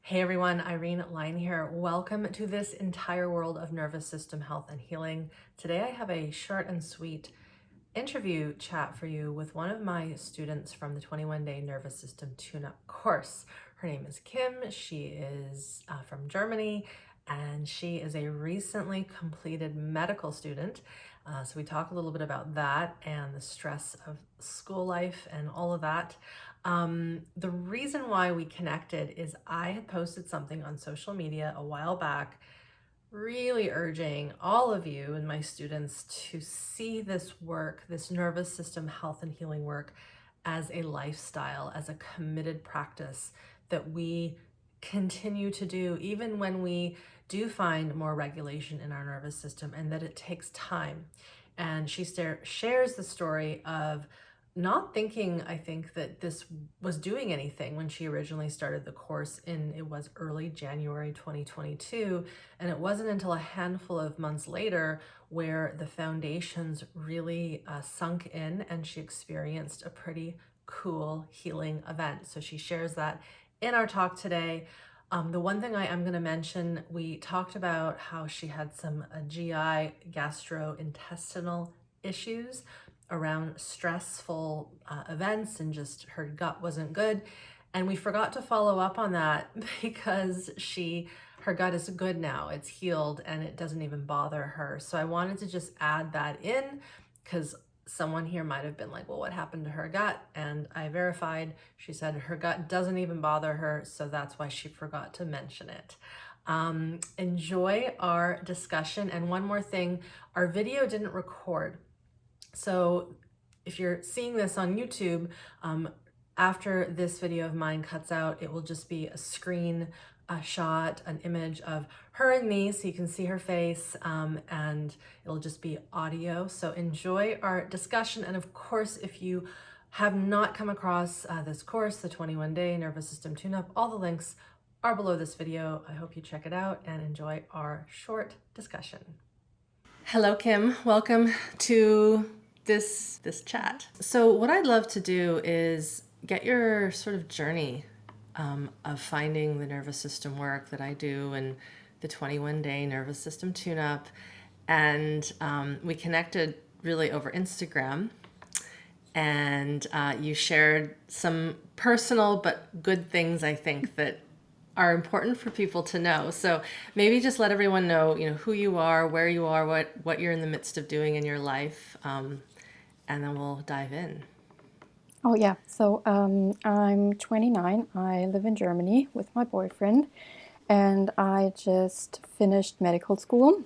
Hey everyone, Irene Line here. Welcome to this entire world of nervous system health and healing. Today I have a short and sweet interview chat for you with one of my students from the 21-day nervous system tune-up course. Her name is Kim. She is from Germany, and she is a recently completed medical student. So we talk a little bit about that and the stress of school life and all of that. The reason why we connected is I had posted something on social media a while back, really urging all of you and my students to see this work, this nervous system health and healing work, as a lifestyle, as a committed practice that we continue to do even when we do find more regulation in our nervous system, and that it takes time. And she shares the story of not thinking, I think, that this was doing anything when she originally started the course it was early January 2022. And it wasn't until a handful of months later where the foundations really sunk in and she experienced a pretty cool healing event. So she shares that in our talk today. The one thing I am going to mention, we talked about how she had some GI gastrointestinal issues around stressful events, and just her gut wasn't good. And we forgot to follow up on that because her gut is good now. It's healed and it doesn't even bother her. So I wanted to just add that in because someone here might have been like, well, what happened to her gut? And I verified. She said her gut doesn't even bother her, so that's why she forgot to mention it. Enjoy our discussion. And one more thing, our video didn't record. So if you're seeing this on YouTube, after this video of mine cuts out, it will just be a screen, a shot, an image of her and me so you can see her face, and it'll just be audio. So enjoy our discussion. And of course, if you have not come across this course, the 21-day nervous system tune-up, all the links are below this video. I hope you check it out and enjoy our short discussion. Hello, Kim. Welcome to this chat. So what I'd love to do is get your sort of journey of finding the nervous system work that I do and the 21-day nervous system tune-up. And we connected really over Instagram, and you shared some personal but good things, I think, that are important for people to know. So maybe just let everyone know, who you are, where you are, what you're in the midst of doing in your life, and then we'll dive in. Oh, yeah. So I'm 29. I live in Germany with my boyfriend, and I just finished medical school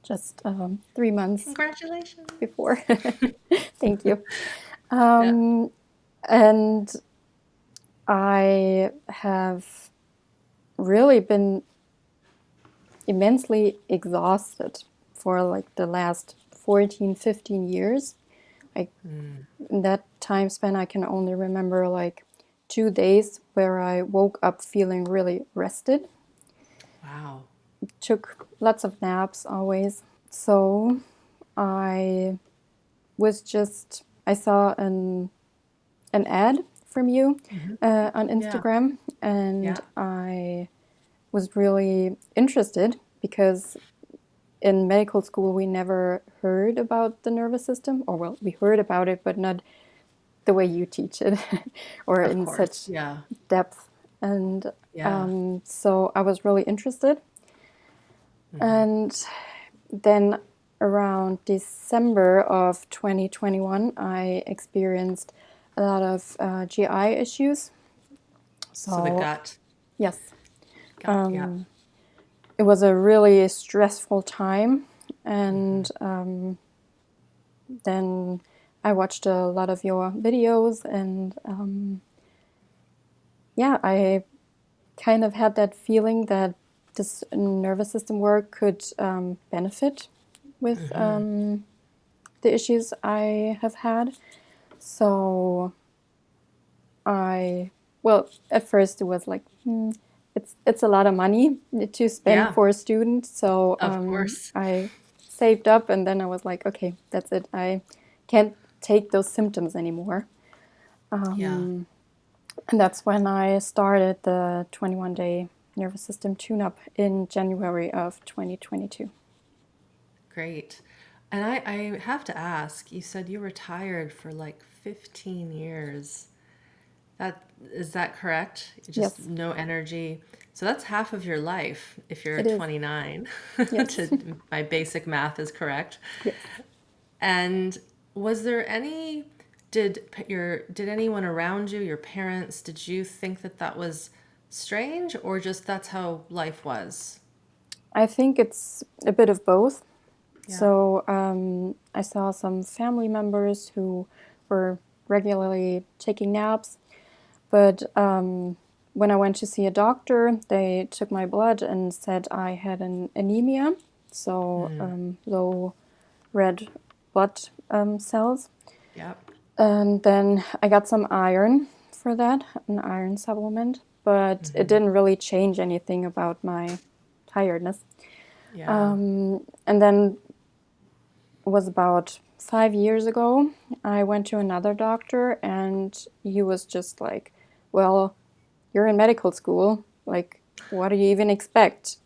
just 3 months Congratulations. before. Thank you. Yeah. And I have really been immensely exhausted for like the last 14, 15 years. In that time span, I can only remember like 2 days where I woke up feeling really rested. Wow. Took lots of naps always. So I saw an ad from you on Instagram, and I was really interested because in medical school we never heard about the nervous system, or well, we heard about it, but not the way you teach it or Of in course. such Yeah. depth. And Yeah. so I was really interested. And then around December of 2021, I experienced a lot of GI issues. So the gut. Yes. Yeah. It was a really stressful time. And then I watched a lot of your videos, and yeah, I kind of had that feeling that this nervous system work could benefit with the issues I have had. So well, at first it was like, it's a lot of money to spend for a student. So Of course. I saved up, and then I was like, okay, that's it. I can't take those symptoms anymore. Yeah. And that's when I started the 21-day nervous system tune-up in January of 2022. Great. And I have to ask, you said you were tired for like 15 years. Is that correct? Just Yes, no energy. So that's half of your life if you're it is. 29. Yes. My basic math is correct. Yes. And was there any did anyone around you, your parents, did you think that that was strange or just that's how life was? I think it's a bit of both. Yeah. So I saw some family members who were regularly taking naps, but when I went to see a doctor, they took my blood and said I had an anemia, so low red blood cells. Yep. And then I got some iron for that, an iron supplement, but it Hmm. didn't really change anything about my tiredness. Yeah. And then it was about 5 years ago, I went to another doctor and he was just like, well, you're in medical school. Like, what do you even expect?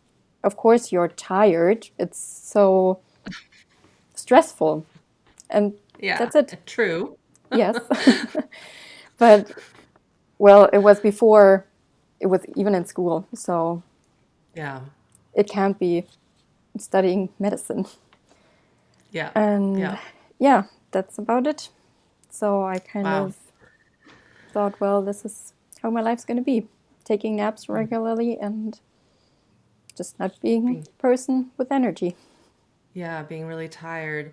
Of course, you're tired. It's so stressful. And Yeah. that's it. True. Yes. But, well, it was before it was even in school. So Yeah. it can't be studying medicine. Yeah. And Yeah. yeah, that's about it. So I kind Wow. of thought, well, this is how my life's going to be, taking naps regularly and just not being Being, a person with energy. yeah, being really tired.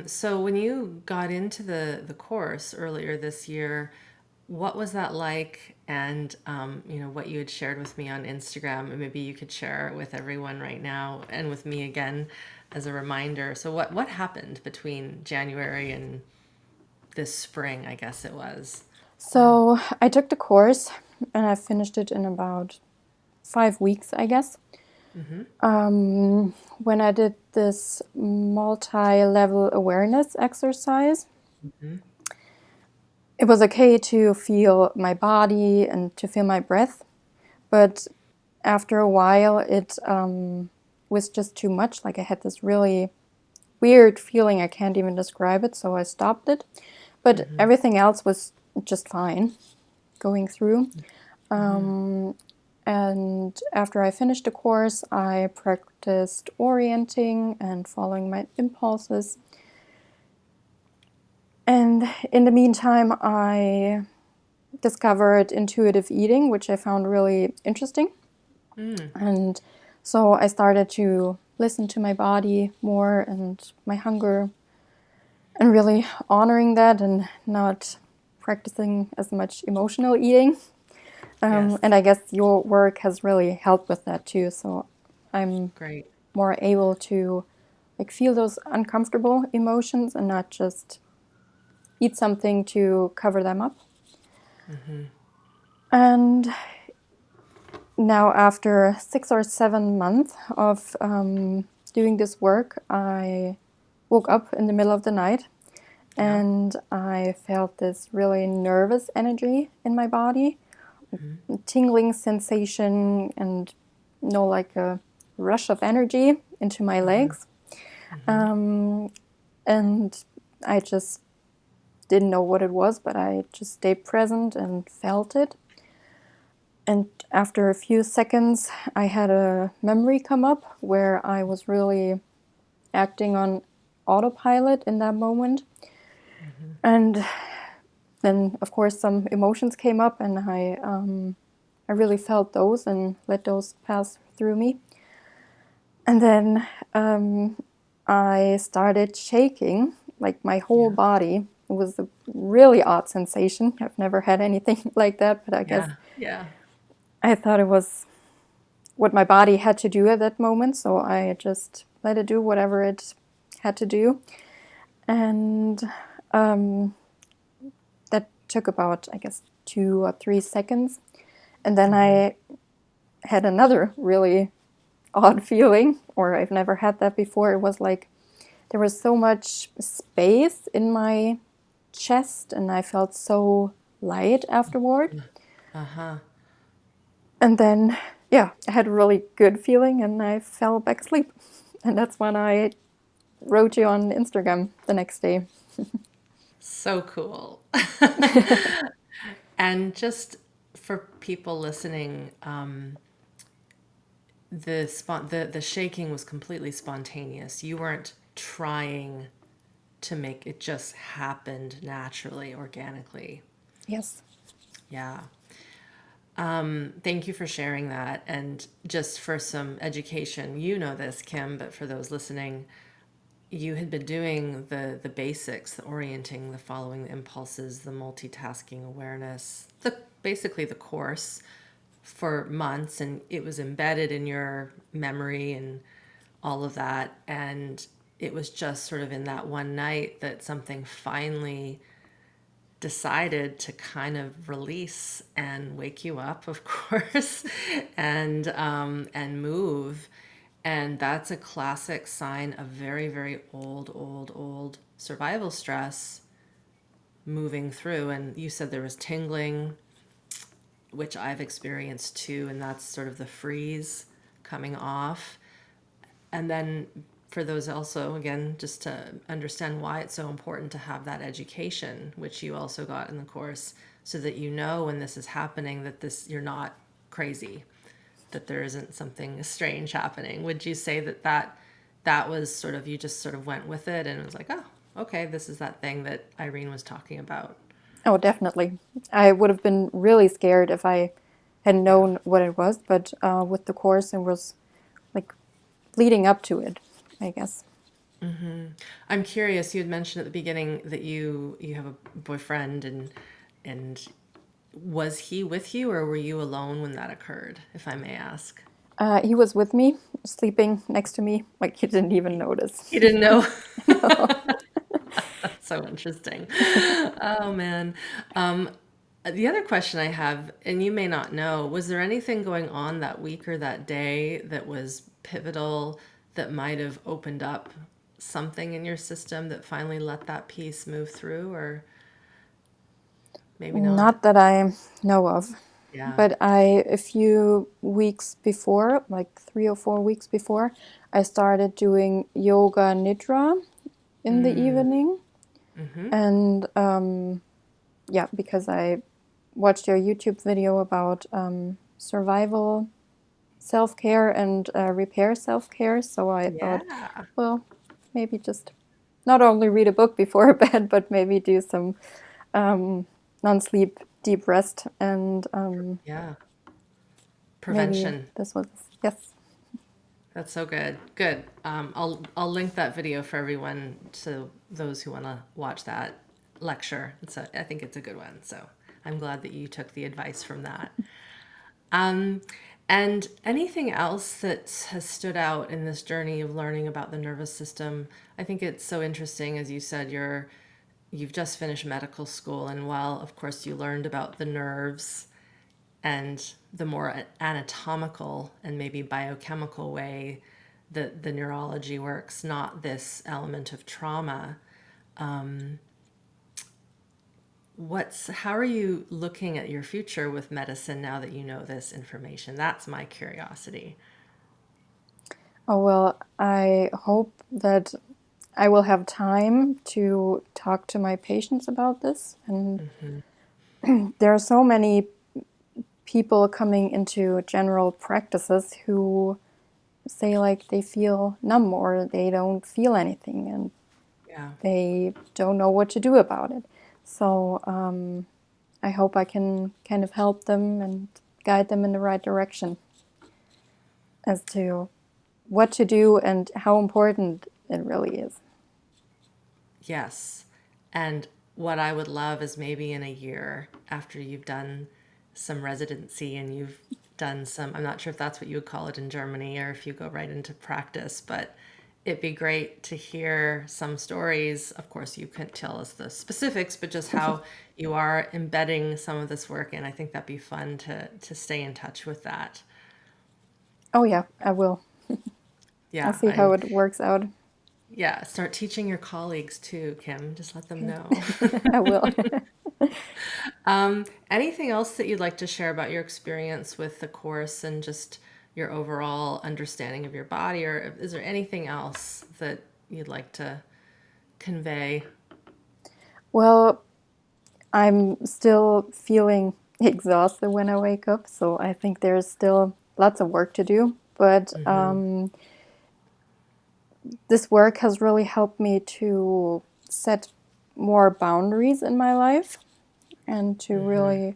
So when you got into the course earlier this year, what was that like? And what you had shared with me on Instagram, and maybe you could share it with everyone right now and with me again as a reminder. So what happened between January and this spring, I guess it was. So I took the course and I finished it in about 5 weeks, I guess. When I did this multi-level awareness exercise, it was okay to feel my body and to feel my breath, but after a while it was just too much. Like I had this really weird feeling, I can't even describe it, so I stopped it. But everything else was just fine going through. And after I finished the course, I practiced orienting and following my impulses. And in the meantime, I discovered intuitive eating, which I found really interesting. And so I started to listen to my body more and my hunger and really honoring that and not practicing as much emotional eating. Yes. And I guess your work has really helped with that too. So I'm Great. more able to like feel those uncomfortable emotions and not just eat something to cover them up. And now after 6 or 7 months of doing this work, I woke up in the middle of the night Yeah. and I felt this really nervous energy in my body, tingling sensation and like a rush of energy into my legs. And I just didn't know what it was, but I just stayed present and felt it. And after a few seconds, I had a memory come up where I was really acting on autopilot in that moment. And then, of course, some emotions came up, and I really felt those and let those pass through me. And then I started shaking, like my whole Yeah. body. It was a really odd sensation. I've never had anything like that, but I guess Yeah. Yeah. I thought it was what my body had to do at that moment. So I just let it do whatever it had to do. And that took about, I guess, 2 or 3 seconds. And then I had another really odd feeling, or I've never had that before. It was like there was so much space in my chest and I felt so light afterward. Uh-huh. And then, yeah, I had a really good feeling and I fell back asleep. And that's when I wrote you on Instagram the next day. So cool. And just for people listening, the shaking was completely spontaneous. You weren't trying to make it, just happened naturally, organically. Yes. Yeah. Thank you for sharing that. And just for some education, you know this, Kim, but for those listening, you had been doing the basics, the orienting, the following the impulses, the multitasking awareness, the basically the course for months, and it was embedded in your memory and all of that. And it was just sort of in that one night that something finally decided to kind of release and wake you up, of course, and move. And that's a classic sign of very, very old survival stress moving through. And you said there was tingling, which I've experienced too, and that's sort of the freeze coming off. And then for those also, again, just to understand why it's so important to have that education, which you also got in the course, so that you know when this is happening that this you're not crazy, that there isn't something strange happening. Would you say that that was sort of, you just sort of went with it and it was like, oh, okay, this is that thing that Irene was talking about? Oh, definitely. I would have been really scared if I had Yeah. known what it was, but with the course, it was like leading up to it, I guess. I'm curious, you had mentioned at the beginning that you have a boyfriend, and was he with you or were you alone when that occurred, if I may ask? He was with me, sleeping next to me, like he didn't even notice. He didn't know. No. So interesting. Oh man. Um, the other question I have, and you may not know, was there anything going on that week or that day that was pivotal that might have opened up something in your system that finally let that piece move through, or maybe not? Not that I know of. Yeah. But a few weeks before, like 3 or 4 weeks before, I started doing yoga nidra in the Mm. evening. Mm-hmm. And yeah, because I watched your YouTube video about survival self-care and repair self-care. So I thought, Yeah. well, maybe just not only read a book before bed, but maybe do some non-sleep deep rest. And Yeah. maybe Prevention. this was, yes. That's so good. Good. I'll link that video for everyone, to those who want to watch that lecture. I think it's a good one. So I'm glad that you took the advice from that. Um, and anything else that has stood out in this journey of learning about the nervous system? I think it's so interesting, as you said, you've just finished medical school, and while of course you learned about the nerves and the more anatomical and maybe biochemical way that the neurology works, not this element of trauma. How are you looking at your future with medicine now that you know this information? That's my curiosity. Oh, well, I hope that I will have time to talk to my patients about this. And there are so many people coming into general practices who say like they feel numb or they don't feel anything and Yeah. they don't know what to do about it. So I hope I can kind of help them and guide them in the right direction as to what to do and how important it really is. Yes. And what I would love is maybe in a year after you've done some residency and you've done some, I'm not sure if that's what you would call it in Germany or if you go right into practice, but it'd be great to hear some stories. Of course, you couldn't tell us the specifics, but just how you are embedding some of this work in. I think that'd be fun to stay in touch with that. Oh yeah, I will. I'll Yeah, see how it works out. yeah, start teaching your colleagues too, Kim. Just let them Okay. know. I will. Anything else that you'd like to share about your experience with the course and just your overall understanding of your body, or is there anything else that you'd like to convey? Well, I'm still feeling exhausted when I wake up, so I think there's still lots of work to do. But this work has really helped me to set more boundaries in my life and to really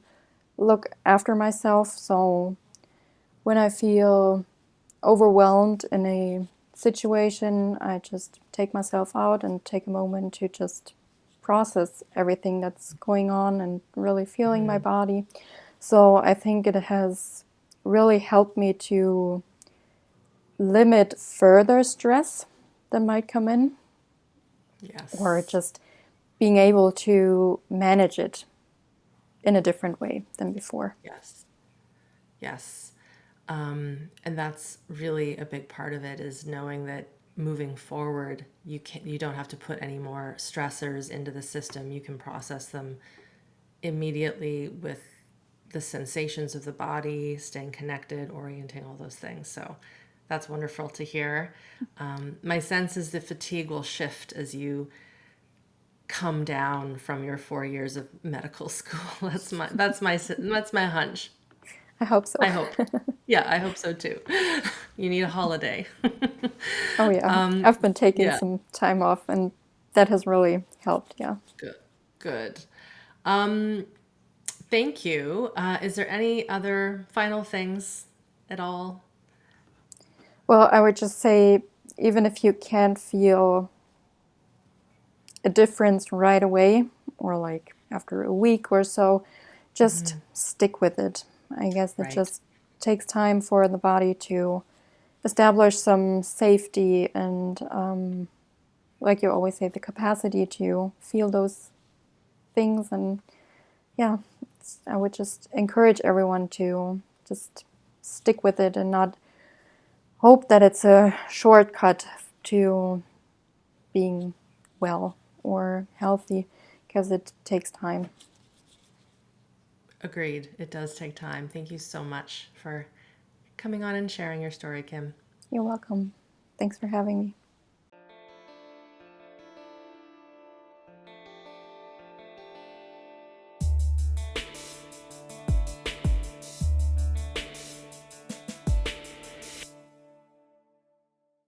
look after myself. So when I feel overwhelmed in a situation, I just take myself out and take a moment to just process everything that's going on and really feeling my body. So I think it has really helped me to limit further stress that might come in, or Yes. just being able to manage it in a different way than before. Yes. Yes. And that's really a big part of it, is knowing that moving forward, you don't have to put any more stressors into the system. You can process them immediately with the sensations of the body, staying connected, orienting, all those things. So that's wonderful to hear. My sense is the fatigue will shift as you come down from your 4 years of medical school. That's my hunch. I hope so. I hope. Yeah, I hope so too. You need a holiday. Oh, yeah. I've been taking Yeah, some time off, and that has really helped. Yeah. good. Good. Um, Thank you. Is there any other final things at all? Well, I would just say, even if you can't feel a difference right away, or like after a week or so, just stick with it. I guess it Right. just takes time for the body to establish some safety and, like you always say, the capacity to feel those things. And yeah, I would just encourage everyone to just stick with it and not hope that it's a shortcut to being well or healthy, because it takes time. Agreed. It does take time. Thank you so much for coming on and sharing your story, Kim. You're welcome. Thanks for having me.